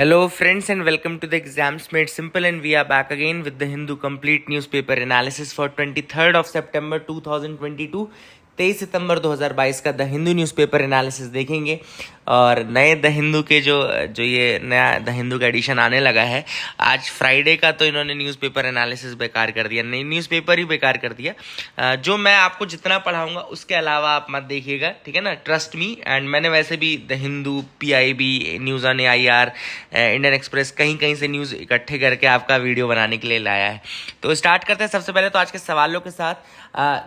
Hello, friends, and welcome to the Exams Made Simple. And we are back again with the Hindu Complete Newspaper Analysis for 23rd of September 2022. 23 सितंबर 2022 का the Hindu newspaper analysis देखेंगे। और नए the Hindu के जो ये नया the Hindu का addition आने लगा है, आज फ्राइडे का तो इन्होंने न्यूज़पेपर एनालिसिस बेकार कर दिया, नहीं न्यूज़पेपर ही बेकार कर दिया। जो मैं आपको जितना पढ़ाऊंगा उसके अलावा आप मत देखिएगा, ठीक है ना, ट्रस्ट मी। एंड मैंने वैसे भी the Hindu, PIB, news on AIR, Indian express कहीं कहीं से न्यूज़ इकट्ठे करके आपका वीडियो बनाने के लिए लाया है। तो स्टार्ट करते हैं सबसे पहले तो आज के सवालों के साथ।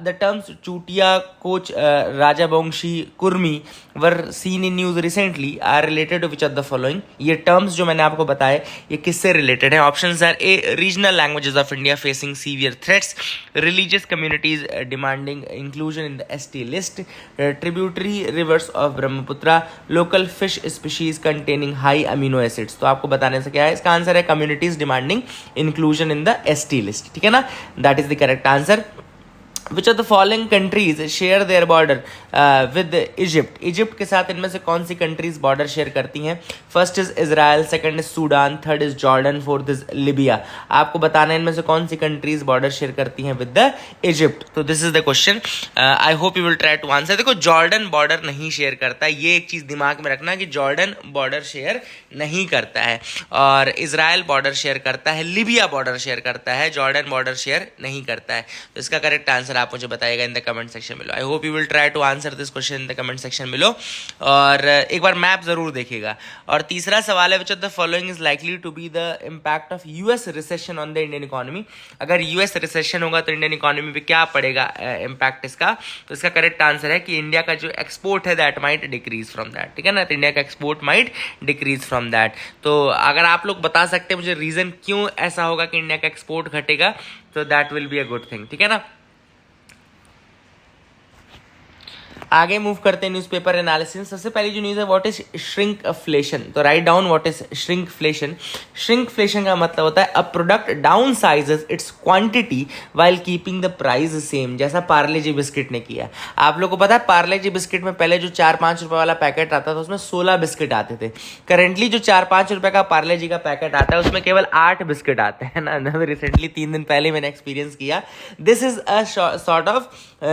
The terms Chutia, Koch Rajbanshi, Kurmi were seen in news recently are related to which of the following. ये टर्म्स जो मैंने आपको बताए ये किससे रिलेटेड है? Options are A, regional languages of India facing severe threats, religious communities demanding inclusion in the ST list, tributary rivers of Brahmaputra, local fish species containing high amino acids. तो आपको बताने से क्या है, इसका आंसर है communities demanding inclusion in the ST list, ठीक है ना, that is the correct answer. Which of the following countries share their border with Egypt? Egypt के साथ इनमें से कौन सी कंट्रीज बॉर्डर शेयर करती हैं? First is Israel, second is Sudan, third is Jordan, fourth is Libya. आपको बताना है इनमें से कौन सी कंट्रीज बॉर्डर शेयर करती हैं विद द इजिप्ट। तो this is the question, I hope you will try to answer. देखो, जॉर्डन बॉर्डर नहीं शेयर करता, ये एक चीज दिमाग में रखना कि जॉर्डन बॉर्डर शेयर नहीं करता है, और इजराइल बॉर्डर शेयर करता है, लिबिया बॉर्डर शेयर करता है, जॉर्डन बॉर्डर शेयर नहीं करता है। तो इसका करेक्ट आंसर आप मुझे बताइएगा इन द कमेंट सेक्शन में। I hope you will try to answer this question in the comment section में। और एक बार मैप जरूर देखिएगा। और तीसरा सवाल है, which of the following is likely to be the impact of US recession on the Indian economy. अगर US रिसेशन होगा तो इंडियन इकोनॉमी पे क्या पड़ेगा इम्पैक्ट इसका? तो इसका करेक्ट आंसर है कि इंडिया का जो एक्सपोर्ट है that might decrease from that, ठीक है ना, तो इंडिया का export might decrease from that. तो अगर आप लोग बता सकते हैं मुझे रीजन क्यों ऐसा होगा कि इंडिया का एक्सपोर्ट घटेगा, तो that will be a good thing, ठीक है ना। आगे मूव करते हैं न्यूज़पेपर एनालिसिस। सबसे पहली जो न्यूज़ है, व्हाट इज श्रिंकफ्लेशन। तो write down what is shrinkflation. Shrinkflation का मतलब होता है a product down sizes it's quantity while keeping the price same, जैसा पार्ले जी बिस्किट ने किया। आप लोगों को पता है पार्ले जी बिस्किट में पहले जो 4-5 रुपए वाला पैकेट आता था उसमें 16 बिस्किट आते थे। करेंटली जो 4-5 रुपए का पार्ले जी का पैकेट आता है उसमें केवल 8 बिस्किट आते हैं ना। रिसेंटली 3 दिन पहले मैंने एक्सपीरियंस किया। This is a sort of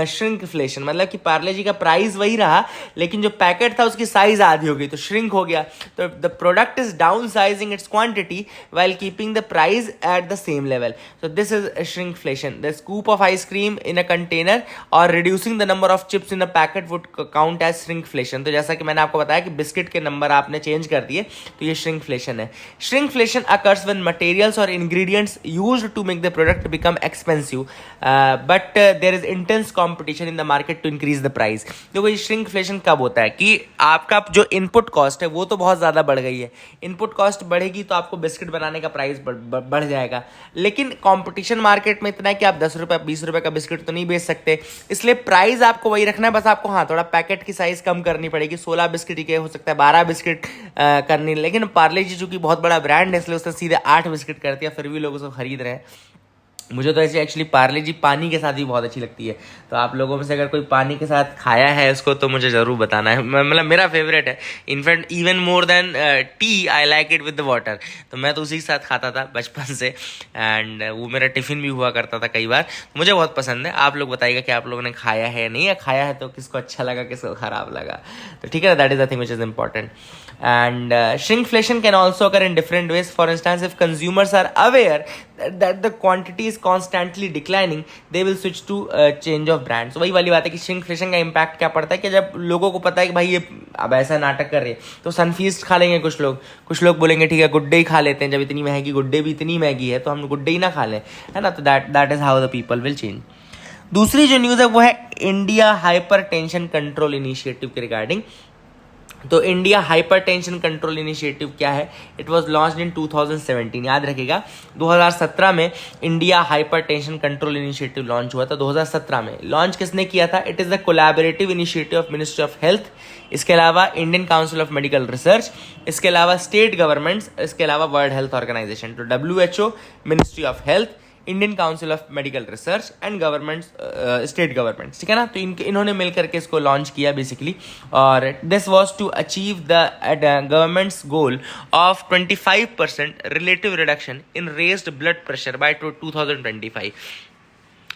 shrinkflation, मतलब कि पार्ले जी का प्राइस वही रहा लेकिन जो पैकेट था उसकी साइज आधी हो गई तो श्रिंक हो गया। तो the product is down sizing it's quantity while keeping the price at the same level. So this is a shrinkflation. The scoop of ice cream in a container or reducing the number of chips in a packet would count as shrinkflation. तो जैसा कि मैंने आपको बताया कि biscuit के number आपने change कर दिए तो ये shrinkflation है। Shrinkflation occurs when materials or ingredients used to make the product become expensive, but there is intense competition in the market to increase the price. देखो ये shrinkflation कब होता है कि आपका जो इनपुट कॉस्ट है वो तो बहुत ज़्यादा बढ़ गई है। इनपुट कॉस्ट बढ़ेगी तो आपको बिस्किट बनाने का प्राइस बढ़ जाएगा, लेकिन कंपटीशन मार्केट में इतना है कि आप 10 रुपए 20 रुपए का बिस्किट तो नहीं बेच सकते, इसलिए प्राइस आपको वही रखना है। बस आपको हाँ थोड़ा पैकेट की साइज कम करनी पड़ेगी, 16 बिस्किट की हो सकता है 12 बिस्किट करनी, लेकिन पार्ले जी चूंकि बहुत बड़ा ब्रांड है इसलिए उसने सीधे 8 बिस्किट कर दिया, फिर भी लोग उसको खरीद रहे हैं। मुझे तो ऐसे एक्चुअली पार्ले जी पानी के साथ भी बहुत अच्छी लगती है, तो आप लोगों में से अगर कोई पानी के साथ खाया है उसको तो मुझे ज़रूर बताना है। मतलब मेरा फेवरेट है, in fact even more than T I like it with the water. तो मैं तो उसी के साथ खाता था बचपन से, एंड वो मेरा टिफ़िन भी हुआ करता था कई बार। मुझे बहुत पसंद है। आप लोग बताइएगा कि आप लोगों ने खाया है नहीं, या खाया है तो किसको अच्छा लगा किसको ख़राब लगा। तो ठीक है, that is the thing which is important. And shrinkflation can also occur in different ways. For instance, if consumers are aware that the quantity is constantly declining, they will switch to change of brand. So वही वाली बात है कि shrinkflation का impact क्या पड़ता है कि जब लोगों को पता है कि भाई ये अब ऐसा नाटक कर रहे हैं तो सनफीस्ट खा लेंगे कुछ लोग बोलेंगे ठीक है गुड डे ही खा लेते हैं, जब इतनी महंगी गुड डे भी इतनी महंगी है तो हम गुड डे ही ना खा लें, है ना। तो that is how the people will change. दूसरी जो न्यूज़ है वो है India hyper tension control initiative के रिगार्डिंग। तो India hyper tension control initiative क्या है? It was launched in 2017। याद रखिएगा 2017 में India hyper tension control initiative launch हुआ था। 2017 में लॉन्च किसने किया था? It is the collaborative initiative of ministry of health, इसके अलावा Indian council of medical research, इसके अलावा स्टेट गवर्नमेंट्स, इसके अलावा वर्ल्ड हेल्थ ऑर्गेनाइजेशन। तो WHO, ministry of health, Indian council of medical research and government state government, ठीक है ना। तो इन्होंने मिल करके इसको लॉन्च किया बेसिकली, और this was to achieve the government's goal of 25% relative reduction in raised blood pressure by 2025।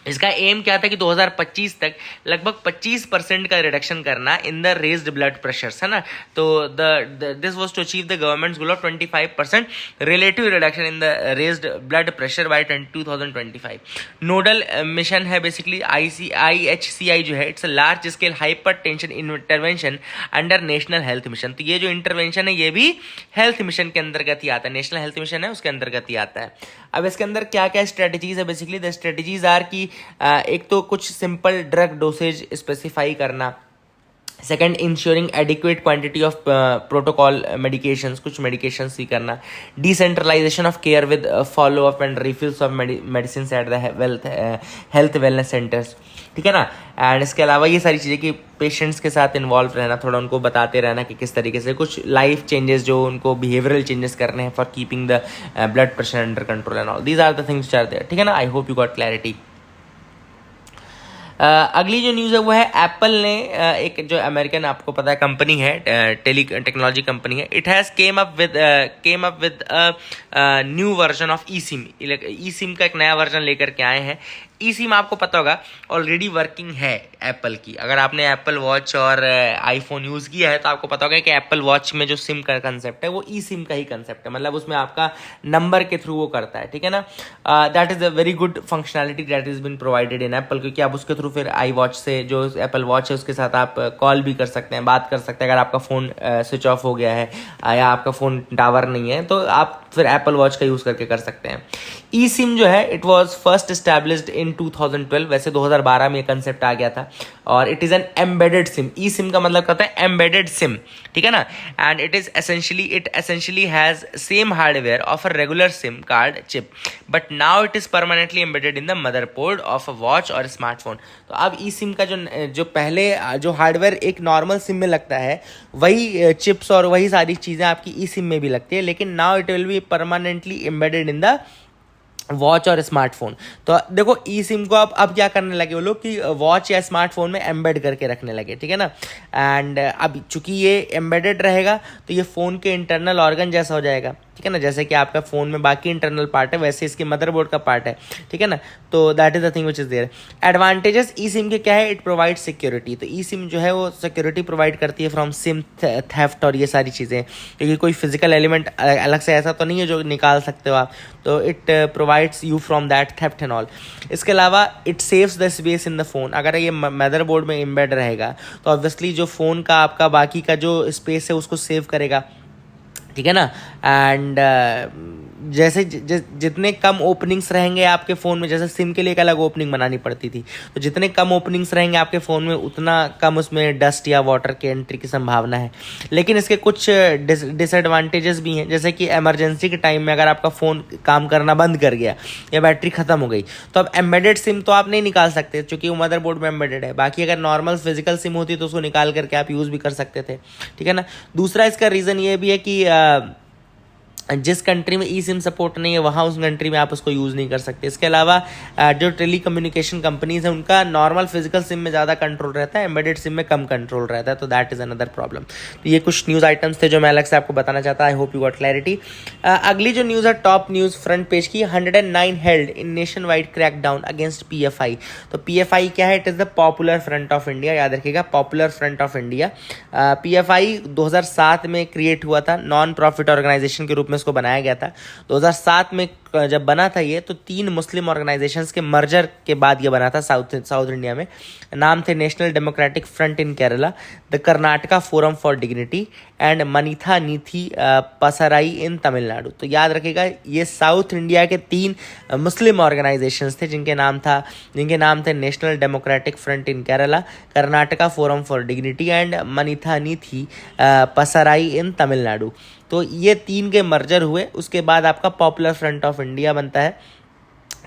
इसका एम क्या था कि 2025 तक लगभग 25% का रिडक्शन करना in the raised blood pressures, है ना। तो this was to achieve the government's goal of 25% relative reduction in the raised blood pressure by 2025। Nodal mission है बेसिकली IHCI जो है, it's a large scale hypertension intervention under national health mission. तो ये जो intervention है ये भी health mission के अंतर्गत ही आता है, नेशनल हेल्थ मिशन है उसके अंतर्गत ही आता है। अब इसके अंदर क्या क्या स्ट्रेटजीज है बेसिकली, द स्ट्रेटजीज आर की एक तो कुछ सिंपल ड्रग डोसेज स्पेसिफाई करना, second ensuring adequate quantity of protocol medications, कुछ मेडिकेशंस ही करना, decentralisation of care with follow up and refills of medicine at the health wellness centres, ठीक है ना। एंड इसके अलावा ये सारी चीज़ें कि पेशेंट्स के साथ इन्वॉल्व रहना, थोड़ा उनको बताते रहना कि किस तरीके से कुछ लाइफ चेंजेस जो उनको बिहेवियरल चेंजेस करने हैं for keeping the blood pressure under control and all these are the things are there, ठीक है ना। I hope you got clarity. अगली जो न्यूज़ है वो है एप्पल ने एक जो अमेरिकन आपको पता है कंपनी है, टेक्नोलॉजी कंपनी है, it has came up with new version of E SIM का एक नया वर्जन लेकर के आए हैं। ई सिम आपको पता होगा ऑलरेडी वर्किंग है एप्पल की। अगर आपने एप्पल वॉच और आईफोन यूज़ किया है तो आपको पता होगा कि एप्पल वॉच में जो सिम का कंसेप्ट है वो ई सिम का ही कंसेप्ट है, मतलब उसमें आपका नंबर के थ्रू वो करता है, ठीक है ना। That is a very good functionality that is been provided in Apple, क्योंकि आप उसके थ्रू फिर आई वॉच से जो एप्पल वॉच है उसके साथ आप कॉल भी कर सकते हैं, बात कर सकते हैं। अगर आपका फ़ोन स्विच ऑफ हो गया है या आपका फ़ोन टावर नहीं है तो आप फिर एप्पल वॉच का यूज़ करके कर सकते हैं। ई सिम जो है it was first established in 2012, वैसे 2012 में ये कंसेप्ट आ गया था, और it is an embedded SIM. E SIM का मतलब कहता है एम्बेडेड सिम, ठीक है ना। And it essentially has same hardware of a regular SIM card chip, but now it is permanently embedded in the motherboard of a watch और smartphone. तो अब ई सिम का जो पहले जो हार्डवेयर एक नॉर्मल सिम में लगता है वही चिप्स और वही सारी चीज़ें आपकी ई सिम में भी लगती है, लेकिन now it will be permanently embedded in the watch और स्मार्टफोन। तो देखो ई सिम को अब क्या करने लगे वो लोग कि वॉच या स्मार्टफोन में एम्बेड करके रखने लगे, ठीक है ना। एंड अब चूंकि ये एम्बेडेड रहेगा तो ये फ़ोन के इंटरनल ऑर्गन जैसा हो जाएगा, ठीक है ना। जैसे कि आपका फ़ोन में बाकी इंटरनल पार्ट है वैसे इसके मदरबोर्ड का पार्ट है, ठीक है ना। तो that is the thing which is there. Advantages eSIM के क्या है, इट प्रोवाइड सिक्योरिटी। तो ई सिम जो है वो सिक्योरिटी प्रोवाइड करती है फ्रॉम सिम थेफ्ट और ये सारी चीज़ें, क्योंकि कोई फिजिकल एलिमेंट अलग से ऐसा तो नहीं है जो निकाल सकते हो आप, तो it provides you from that theft and all. इसके अलावा it saves the space in the phone. अगर ये मदरबोर्ड में एम्बेड रहेगा तो ऑब्वियसली जो फ़ोन का आपका बाकी का जो स्पेस है उसको सेव करेगा, ठीक है ना। एंड जैसे जितने कम ओपनिंग्स रहेंगे आपके फ़ोन में, जैसे सिम के लिए एक अलग ओपनिंग बनानी पड़ती थी, तो जितने कम ओपनिंग्स रहेंगे आपके फ़ोन में उतना कम उसमें डस्ट या वाटर के एंट्री की संभावना है। लेकिन इसके कुछ डिसएडवांटेजेस भी हैं, जैसे कि इमरजेंसी के टाइम में अगर आपका फ़ोन काम करना बंद कर गया या बैटरी ख़त्म हो गई तो अब एम्बेडेड सिम तो आप नहीं निकाल सकते क्योंकि वो मदरबोर्ड में एम्बेडेड है। बाकी अगर नॉर्मल फिजिकल सिम होती तो उसको निकाल करके आप यूज़ भी कर सकते थे, ठीक है ना। दूसरा इसका रीज़न ये भी है कि जिस कंट्री में ई सिम सपोर्ट नहीं है वहाँ उस कंट्री में आप उसको यूज़ नहीं कर सकते। इसके अलावा जो टेली कम्युनिकेशन कंपनीज हैं उनका नॉर्मल फिजिकल सिम में ज़्यादा कंट्रोल रहता है, एम्बेडेड सिम में कम कंट्रोल रहता है, तो दैट इज़ अनदर प्रॉब्लम। तो ये कुछ न्यूज़ आइटम्स थे जो मैं अलग से आपको बताना चाहता। आई होप यू गॉट क्लैरिटी। अगली जो न्यूज़ है टॉप न्यूज़ फ्रंट पेज की, 109 held in nation wide crackdown against PFI। तो PFI क्या है, it is the popular front of India, याद रखिएगा popular front of India. PFI 2007 में क्रिएट हुआ था, नॉन प्रॉफिट ऑर्गेनाइजेशन के रूप में इसको बनाया गया था। 2007 में जब बना था ये तो 3 मुस्लिम ऑर्गेनाइजेशंस के मर्जर के बाद ये बना था साउथ इंडिया में। नाम थे National Democratic Front in Kerala, the Karnataka Forum for Dignity and Manitha Neethi Pasarai in Tamil Nadu. तो याद रखिएगा ये साउथ इंडिया के 3 मुस्लिम ऑर्गेनाइजेशंस थे जिनके नाम थे National Democratic Front in Kerala, Karnataka Forum for Dignity and Manitha Neethi Pasarai in Tamil Nadu. तो ये 3 के मर्जर हुए, उसके बाद आपका पॉपुलर फ्रंट ऑफ इंडिया बनता है।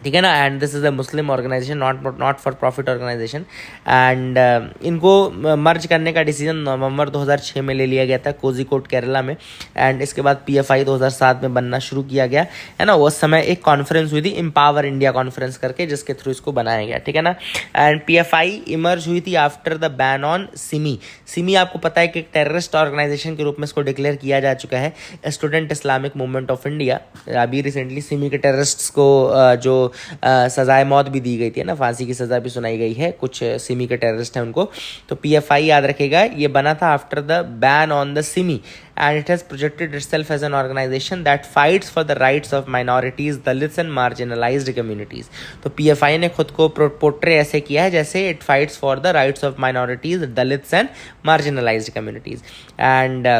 ठीक है ना। And this is a Muslim organisation, not for profit organisation. And इनको मर्ज करने का डिसीजन नवंबर 2006 में ले लिया गया था कोझिकोड केरला में। एंड इसके बाद PFI 2007 में बनना शुरू किया गया, है ना। उस समय एक कॉन्फ्रेंस हुई थी, एम्पावर इंडिया कॉन्फ्रेंस करके, जिसके थ्रू इसको बनाया गया, ठीक है ना। एंड PFI इमर्ज हुई थी after the ban on Simi. Simi आपको पता है कि एक टेररिस्ट ऑर्गेनाइजेशन के रूप में इसको डिक्लेयर किया जा चुका है, student Islamic movement of India. अभी रिसेंटली सिमी के टेररिस्ट्स को जो सजाए मौत भी दी गई थी ना, फांसी की सज़ा भी सुनाई गई है, कुछ सिमी के टेररिस्ट हैं उनको। तो PFI याद रखेगा, ये बना था after the ban on the Simi, and it has projected itself as an organization that fights for the rights of minorities, Dalits and marginalized communities. तो PFI ने खुद को पोर्ट्रे ऐसे किया है जैसे it fights for the rights of minorities, Dalits and marginalized communities. And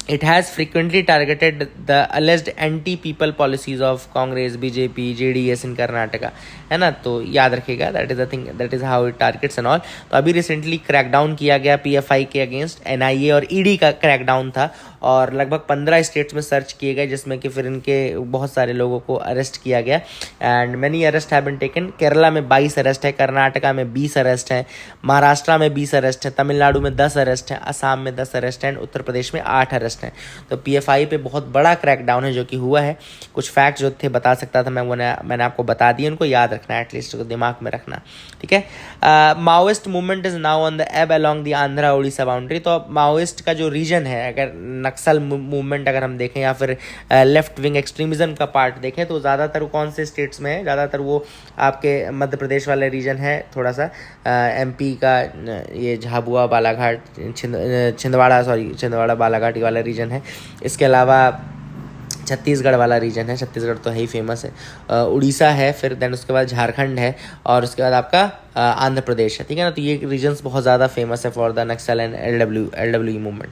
it has frequently targeted the alleged anti-people policies of Congress, BJP, JDS in Karnataka, है ना। तो याद रखिएगा, that is the thing, that is how it targets and all. तो अभी recently crackdown किया गया PFI के अगेंस्ट, NIA और ED का क्रैकडाउन था, और लगभग 15 स्टेट्स में सर्च किए गए, जिसमें कि फिर इनके बहुत सारे लोगों को अरेस्ट किया गया। And many arrest have been taken. Kerala में 22 अरेस्ट है, कर्नाटका में 20 अरेस्ट हैं, महाराष्ट्र में 20 अरेस्ट है, तमिलनाडु में 10 अरेस्ट हैं, असम में 10 अरेस्ट हैं, उत्तर प्रदेश में 8 अरेस्ट हैं। तो PFI पे बहुत बड़ा क्रैकडाउन है जो कि हुआ है। कुछ फैक्ट जो थे बता सकता था मैंने आपको बता दिए, उनको याद रखना है, एटलीस्ट दिमाग में रखना, ठीक है। Maoist movement is now on the above along the Andhra Orissa boundary. तो अब माओइस्ट का जो रीजन है, अगर नक्सल मूवमेंट अगर हम देखें या फिर लेफ्ट विंग एक्सट्रीमिज्म का पार्ट देखें, तो ज़्यादातर वो कौन से स्टेट्स में है? ज़्यादातर वो आपके मध्य प्रदेश वाले रीजन है, थोड़ा सा MP का ये झाबुआ बालाघाट छिंदवाड़ा बालाघाट वाला रीजन है। इसके अलावा छत्तीसगढ़ वाला रीजन है, छत्तीसगढ़ तो है ही फेमस है, उड़ीसा है, फिर देन उसके बाद झारखंड है, और उसके बाद आपका आंध्र प्रदेश है, ठीक है ना। तो ये रीजन्स बहुत ज़्यादा फेमस है for the Naxal and LWE movement.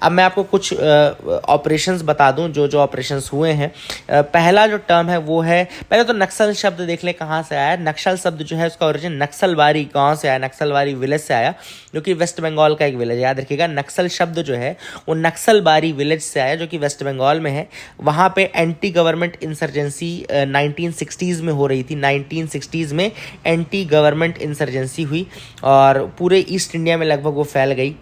अब मैं आपको कुछ ऑपरेशंस बता दूं जो ऑपरेशंस हुए हैं। पहला जो टर्म है वो है, पहले तो नक्सल शब्द देख ले कहाँ से आया है। नक्सल शब्द जो है उसका ओरिजिन नक्सलबारी गांव से आया, नक्सलबारी विलेज से आया, जो कि वेस्ट बंगाल का एक विलेज है। याद रखिएगा, नक्सल शब्द जो है वो नक्सलबारी विलेज से आया, जो कि वेस्ट बंगाल में है। वहाँ पे एंटी गवर्नमेंट इंसर्जेंसी 1960s में हो रही थी। 1960s में एंटी गवर्नमेंट इंसर्जेंसी हुई और पूरे ईस्ट इंडिया में लगभग वो फैल गई।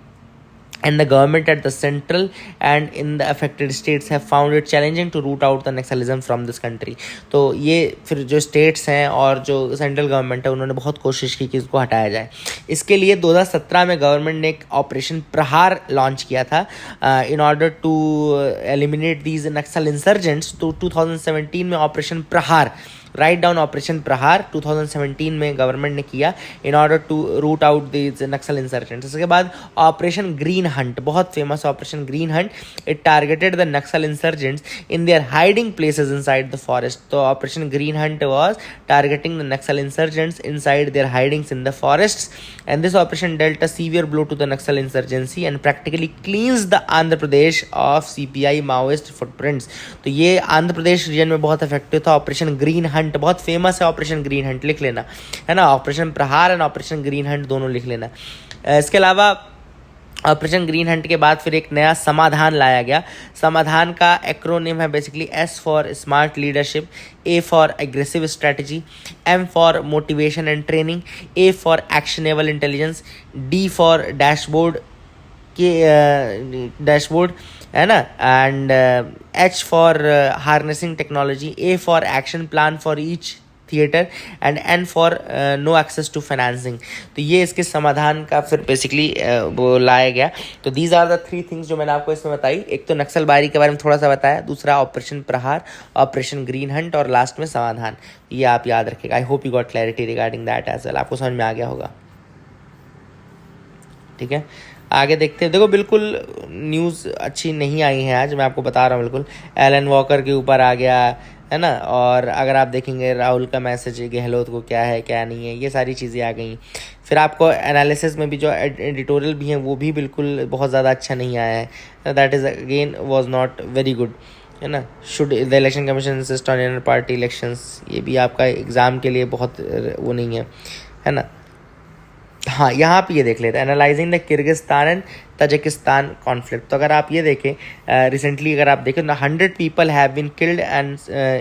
And the government at the central and in the affected states have found it challenging to root out the Naxalism from this country. तो ये फिर जो स्टेट्स हैं और जो सेंट्रल गवर्नमेंट है, उन्होंने बहुत कोशिश की कि इसको हटाया जाए। इसके लिए 2017 में गवर्नमेंट ने एक ऑपरेशन प्रहार लॉन्च किया था in order to eliminate these Naxal insurgents. तो 2017 में ऑपरेशन प्रहार, राइट डाउन ऑपरेशन प्रहार 2017 में गवर्नमेंट ने किया in order to root out these Naxal insurgents. इसके बाद ऑपरेशन ग्रीन हंट, बहुत famous operation green hunt, it targeted the Naxal insurgents in their hiding places inside the forest. तो operation green hunt was targeting the Naxal insurgents inside their hidings in the forests, and this operation dealt a severe blow to the Naxal insurgency and practically cleanse the Andhra Pradesh of CPI Maoist footprints. तो ये Andhra Pradesh reason में बहुत effective था operation green hunt, बहुत famous है operation green Hunt, लिख लेना, है ना। ऑपरेशन प्रहार एंड ऑपरेशन ग्रीन हंट दोनों लिख लेना। इसके अलावा ऑपरेशन ग्रीन हंट के बाद फिर एक नया समाधान लाया गया। समाधान का एक्रोनिम है basically S for smart leadership, A for aggressive strategy, M for motivation and training, A for actionable intelligence, D for dashboard है ना, and H for harnessing technology, A for action plan for each theatre and N for no access to financing. तो ये इसके समाधान का फिर basically वो लाया गया। तो दीज आर द 3 थिंग्स जो मैंने आपको इसमें बताई। एक तो नक्सलबारी के बारे में थोड़ा सा बताया, दूसरा operation Prahar, operation green hunt, और लास्ट में समाधान। ये आप याद रखिएगा। I hope you got clarity regarding that as well. आपको समझ में आ गया होगा, ठीक है। आगे देखते हैं। देखो बिल्कुल न्यूज़ अच्छी नहीं आई है आज, मैं आपको बता रहा हूँ। बिल्कुल एलन वॉकर के ऊपर आ गया, है ना। और अगर आप देखेंगे राहुल का मैसेज गहलोत को क्या है क्या नहीं है, ये सारी चीज़ें आ गई। फिर आपको एनालिसिस में भी जो एडिटोरियल भी हैं वो भी बिल्कुल बहुत ज़्यादा अच्छा नहीं आया है। That is again was not very good, है ना। Should the election commission insist on inter party elections, ये भी आपका एग्ज़ाम के लिए बहुत वो नहीं है, है ना। हाँ, यहाँ पे ये देख लेते हैं, analysing the Kyrgyzstan and Tajikistan conflict. तो अगर आप ये देखें, रिसेंटली अगर आप देखें, 100 people have been killed and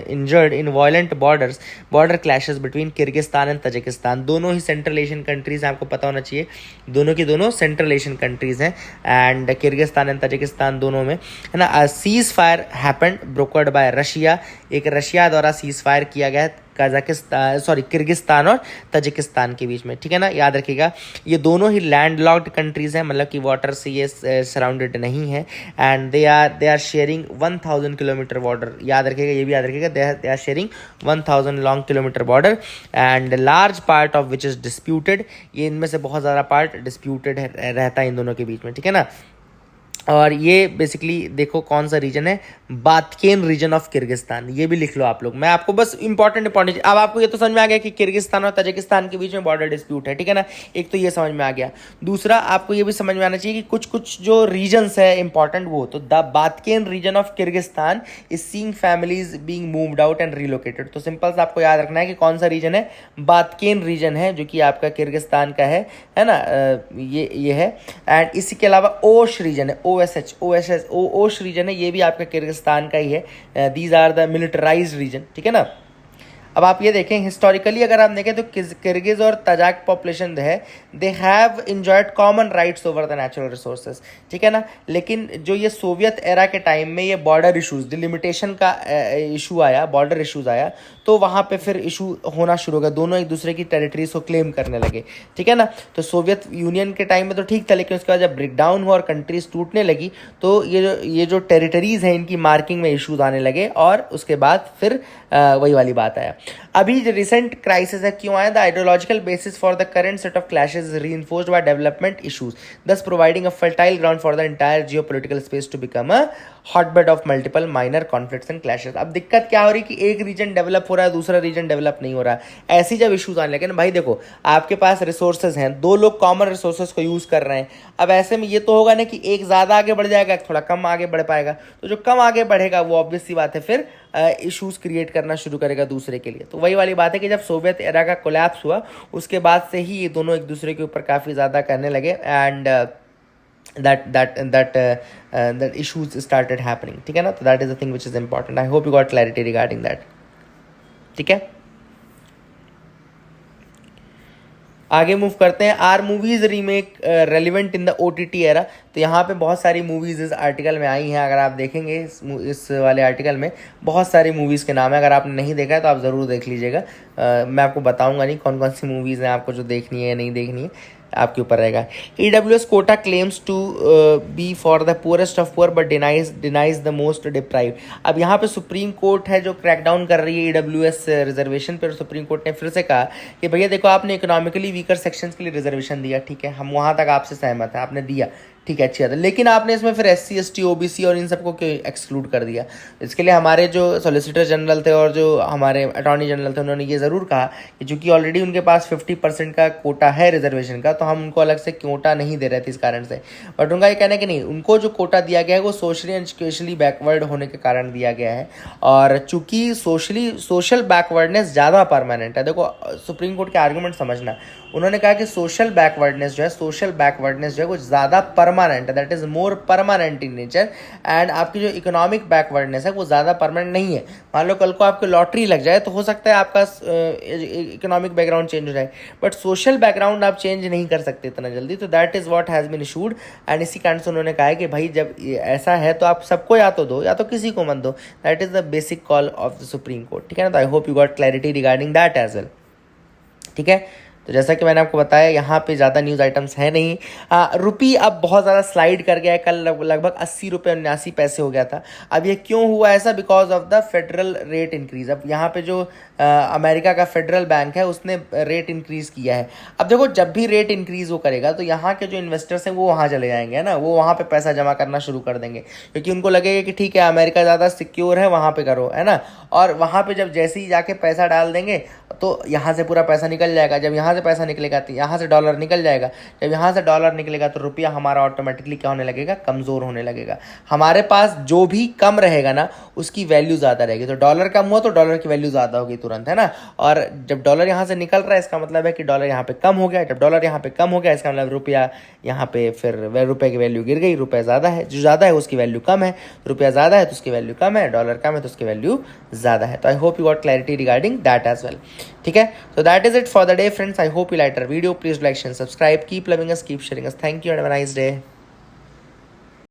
injured in violent border clashes between Kyrgyzstan and Tajikistan. दोनों ही सेंट्रल एशियन कंट्रीज हैं, आपको पता होना चाहिए, दोनों की दोनों सेंट्रल एशियन कंट्रीज हैं, एंड किर्गिस्तान एंड तजिकिस्तान दोनों में, है ना। Cease fire happened brokered bye Russia, एक रशिया द्वारा सीज फायर किया गया है किर्गिस्तान और तजिकिस्तान के बीच में, ठीक है ना। याद रखिएगा, ये दोनों ही लैंड लॉक्ड कंट्रीज हैं, मतलब कि वाटर से ये सराउंडेड नहीं है, and they are sharing 1000 kilometre border. याद रखिएगा, ये भी याद रखिएगा, they are sharing 1000 long kilometre border, and large part of which is disputed. ये इनमें से बहुत ज़्यादा पार्ट डिस्प्यूटेड रहता है इन दोनों के बीच में, ठीक है ना। और ये बेसिकली देखो कौन सा रीजन है, बातकेन रीजन ऑफ किर्गिस्तान, ये भी लिख लो आप लोग। मैं आपको बस इंपॉर्टेंट अब आपको ये तो समझ में आ गया कि किर्गिस्तान और तजिकिस्तान के बीच में बॉर्डर डिस्प्यूट है, ठीक है ना। एक तो ये समझ में आ गया। दूसरा, आपको ये भी समझ में आना चाहिए कि कुछ कुछ जो रीजन्स है इंपॉर्टेंट, वो तो the Batken region of Kyrgyzstan is seeing families being moved out and relocated. तो सिंपल सा आपको याद रखना है कि कौन सा रीजन है, बातकेन रीजन है, जो कि आपका किर्गिस्तान का है ना। ये है। एंड इसी के अलावा ओश रीजन है, ओश रीजन है, ये भी आपका किर्गिस्तान का ही है। These are the militarised reason, ठीक है ना। अब आप ये देखें, हिस्टोरिकली अगर आप देखें तो किर्गिज और तजाक पॉपुलेशन है, they have enjoyed common rights over the natural resources, ठीक है ना। लेकिन जो ये सोवियत एरा के टाइम में ये बॉर्डर इशूज़, डिलिमिटेशन का इशू आया, बॉर्डर इशूज़ आया, तो वहाँ पे फिर इशू होना शुरू हो गया, दोनों एक दूसरे की टेरिटरीज को क्लेम करने लगे, ठीक है ना। तो सोवियत यूनियन के टाइम में तो ठीक था, लेकिन उसके बाद जब ब्रेक डाउन हुआ और कंट्रीज टूटने लगी, तो ये जो टेरिटरीज हैं, इनकी मार्किंग में इशूज़ आने लगे, और उसके बाद फिर वही वाली बात आया। अभी जो रिसेंट क्राइसिस है क्यों आया, the ideological basis for the current set of clashes reinforced by development issues, thus providing a fertile ground for the entire geopolitical space to become a hotbed of multiple minor conflicts and clashes. अब दिक्कत क्या हो रही है कि एक reason develop हो रहा है, दूसरा रीजन डेवलप नहीं हो रहा है। ऐसी जब इशूज आने लगे ना भाई, देखो आपके पास रिसोर्सेज हैं, दो लोग कॉमन रिसोर्सेज को यूज कर रहे हैं, अब ऐसे में ये तो होगा ना कि एक ज्यादा आगे बढ़ जाएगा, थोड़ा कम आगे बढ़ पाएगा, तो जो कम आगे बढ़ेगा वो ऑब्वियस सी बात है फिर इश्यूज क्रिएट करना शुरू करेगा दूसरे के लिए। तो वही वाली बात है कि जब सोवियत एरा का कोलैप्स हुआ, उसके बाद से ही ये दोनों एक दूसरे के ऊपर काफ़ी ज़्यादा करने लगे, and that issues started happening, ठीक है ना। तो that is the thing which is important. I hope you got clarity regarding that, ठीक है। आगे मूव करते हैं, are movies remake relevant in the OTT era. तो यहाँ पे बहुत सारी मूवीज़ इस आर्टिकल में आई हैं, अगर आप देखेंगे इस वाले आर्टिकल में बहुत सारी मूवीज़ के नाम है, अगर आपने नहीं देखा है तो आप ज़रूर देख लीजिएगा। मैं आपको बताऊंगा नहीं कौन कौन सी मूवीज़ हैं, आपको जो देखनी है या नहीं देखनी है आपके ऊपर रहेगा। EWS quota claims to be for the poorest of poor but denies the most deprive. अब यहाँ पे सुप्रीम कोर्ट है जो क्रैकडाउन कर रही है EWS रिजर्वेशन पर। सुप्रीम कोर्ट ने फिर से कहा कि भैया देखो, आपने इकोनॉमिकली वीकर सेक्शंस के लिए रिजर्वेशन दिया, ठीक है, हम वहाँ तक आपसे सहमत हैं, आपने दिया, ठीक है, अच्छी बात है, लेकिन आपने इसमें फिर SC ST OBC और इन सबको क्यों एक्सक्लूड कर दिया। इसके लिए हमारे जो सॉलिसिटर जनरल थे और जो हमारे अटॉर्नी जनरल थे, उन्होंने ये ज़रूर कहा कि चूंकि ऑलरेडी उनके पास 50% का कोटा है रिजर्वेशन का, तो हम उनको अलग से कोटा नहीं दे रहे थे इस कारण से। बट उनका ये कहना है कि नहीं, उनको जो कोटा दिया गया है वो सोशली एंड स्पेशली बैकवर्ड होने के कारण दिया गया है, और चूंकि सोशल बैकवर्डनेस ज़्यादा परमानेंट है। देखो सुप्रीम कोर्ट के आर्गूमेंट समझना, उन्होंने कहा कि सोशल बैकवर्डनेस जो है वो ज़्यादा परमानेंट है, that is more permanent in nature, and आपकी जो इकोनॉमिक बैकवर्डनेस है वो ज़्यादा परमानेंट नहीं है। मान लो कल को आपको लॉटरी लग जाए तो हो सकता है आपका इकोनॉमिक बैकग्राउंड चेंज हो जाए, बट सोशल बैकग्राउंड आप चेंज नहीं कर सकते इतना जल्दी। तो that is what has been issued, and इसी कारण से उन्होंने कहा है कि भाई जब ऐसा है तो आप सबको या तो दो या तो किसी को मत दो। That is the basic call of the Supreme Court, ठीक है ना। तो I hope you got clarity regarding that as well, ठीक है। तो जैसा कि मैंने आपको बताया, यहाँ पे ज़्यादा न्यूज़ आइटम्स है नहीं। रुपी अब बहुत ज़्यादा स्लाइड कर गया है, कल लगभग 80 रुपये 79 पैसे हो गया था। अब ये क्यों हुआ ऐसा, because of the federal rate increase. अब यहाँ पे जो अमेरिका का फेडरल बैंक है उसने रेट इंक्रीज़ किया है। अब देखो, जब भी रेट इंक्रीज़ वो करेगा तो यहाँ के जो इन्वेस्टर्स हैं वो वहाँ चले जाएंगे, है ना, वो वहाँ पे पैसा जमा करना शुरू कर देंगे, क्योंकि उनको लगेगा कि ठीक है अमेरिका ज़्यादा सिक्योर है, वहाँ पे करो, है ना। और वहाँ पे जब जैसे ही जाके पैसा डाल देंगे तो यहाँ से पूरा पैसा निकल जाएगा, जब यहाँ यहाँ से पैसा निकलेगा तो यहाँ से डॉलर निकल जाएगा। जब यहाँ से डॉलर निकलेगा तो रुपया हमारा ऑटोमेटिकली क्या होने लगेगा, कमज़ोर होने लगेगा। हमारे पास जो भी कम रहेगा ना उसकी वैल्यू ज़्यादा रहेगी। तो डॉलर कम हुआ तो डॉलर की वैल्यू ज़्यादा होगी तुरंत, है ना। और जब डॉलर यहाँ से निकल रहा है इसका मतलब है कि डॉलर यहाँ पे कम हो गया। जब डॉलर यहाँ पे कम हो गया इसका मतलब रुपया यहाँ पे फिर रुपये की वैल्यू गिर गई। रुपया ज़्यादा है, जो ज़्यादा है उसकी वैल्यू कम है, रुपया ज़्यादा है तो उसकी वैल्यू कम है, डॉलर कम है तो उसकी वैल्यू ज़्यादा है। तो I hope you got clarity regarding that as well. ठीक है, so that is it for the day friends. I hope you liked our video. Please like, share, subscribe. Keep loving us, keep sharing us. Thank you and have a nice day.